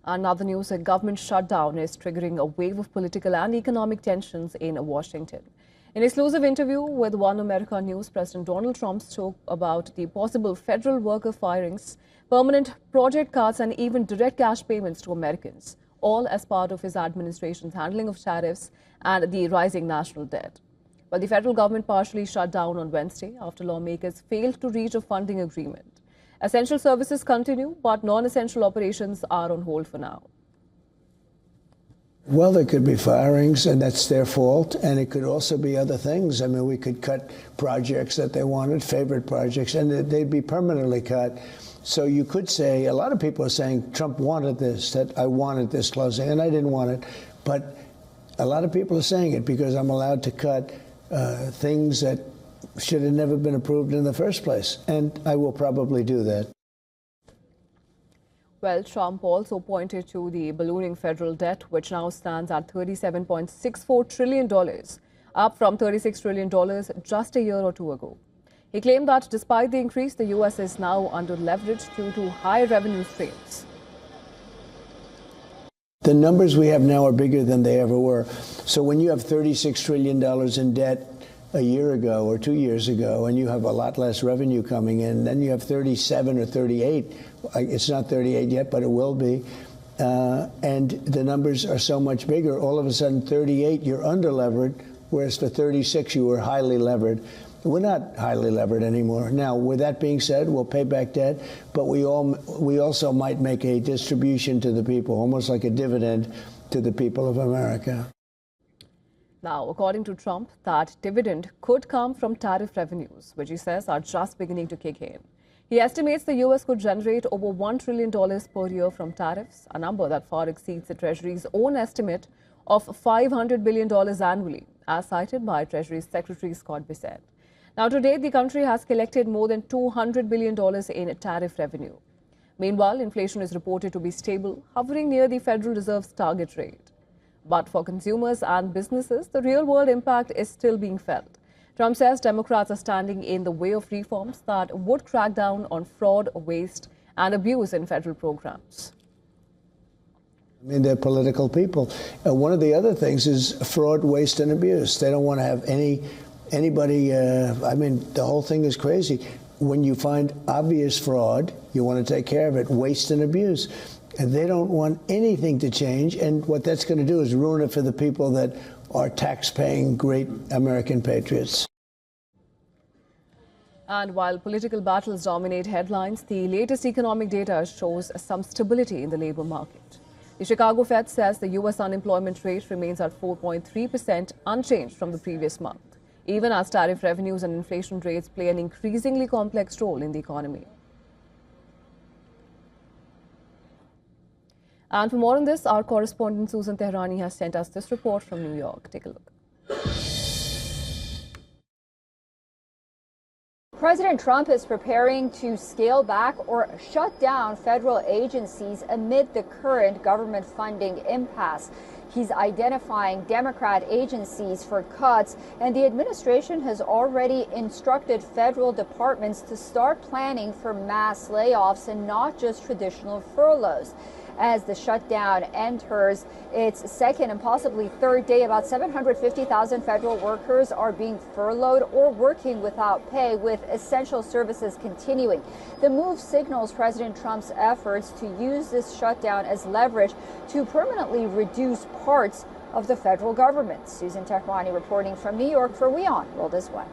Another news, a government shutdown is triggering a wave of political and economic tensions in Washington. In an exclusive interview with One America News, President Donald Trump spoke about the possible federal worker firings, permanent project cuts, and even direct cash payments to Americans, all as part of his administration's handling of tariffs and the rising national debt. But the federal government partially shut down on Wednesday after lawmakers failed to reach a funding agreement. Essential services continue, but non-essential operations are on hold for now. Well, there could be firings, and that's their fault, and it could also be other things. I mean, we could cut projects that they wanted, favorite projects, and they'd be permanently cut. So you could say, a lot of people are saying Trump wanted this, that I wanted this closing, and I didn't want it. But a lot of people are saying it because I'm allowed to cut things that should have never been approved in the first place, and I will probably do that. Well, Trump also pointed to the ballooning federal debt, which now stands at $37.64 trillion, up from $36 trillion just a year or two ago. He claimed that despite the increase, the U.S. is now under-leveraged due to high revenue streams. The numbers we have now are bigger than they ever were. So when you have $36 trillion in debt a year ago or 2 years ago, and you have a lot less revenue coming in, then you have 37 or 38. It's not 38 yet, but it will be. And the numbers are so much bigger. All of a sudden, 38, you're under-levered, whereas for 36, you were highly levered. We're not highly levered anymore. Now, with that being said, we'll pay back debt, but we also might make a distribution to the people, almost like a dividend to the people of America. Now, according to Trump, that dividend could come from tariff revenues, which he says are just beginning to kick in. He estimates the U.S. could generate over $1 trillion per year from tariffs, a number that far exceeds the Treasury's own estimate of $500 billion annually, as cited by Treasury Secretary Scott Bessent. Now, to date, the country has collected more than $200 billion in tariff revenue. Meanwhile, inflation is reported to be stable, hovering near the Federal Reserve's target rate. But for consumers and businesses, the real-world impact is still being felt. Trump says Democrats are standing in the way of reforms that would crack down on fraud, waste, and abuse in federal programs. I mean, they're political people. One of the other things is fraud, waste, and abuse. They don't want to have anybody. I mean, the whole thing is crazy. When you find obvious fraud, you want to take care of it. Waste and abuse. And they don't want anything to change. And what that's going to do is ruin it for the people that are tax-paying great American patriots. And while political battles dominate headlines, the latest economic data shows some stability in the labor market. The Chicago Fed says the U.S. unemployment rate remains at 4.3%, unchanged from the previous month, even as tariff revenues and inflation rates play an increasingly complex role in the economy. And for more on this, our correspondent Susan Tehrani has sent us this report from New York. Take a look. President Trump is preparing to scale back or shut down federal agencies amid the current government funding impasse. He's identifying Democrat agencies for cuts, and the administration has already instructed federal departments to start planning for mass layoffs and not just traditional furloughs. As the shutdown enters its second and possibly third day, about 750,000 federal workers are being furloughed or working without pay, with essential services continuing. The move signals President Trump's efforts to use this shutdown as leverage to permanently reduce parts of the federal government. Susan Tehrani reporting from New York for WION World is One.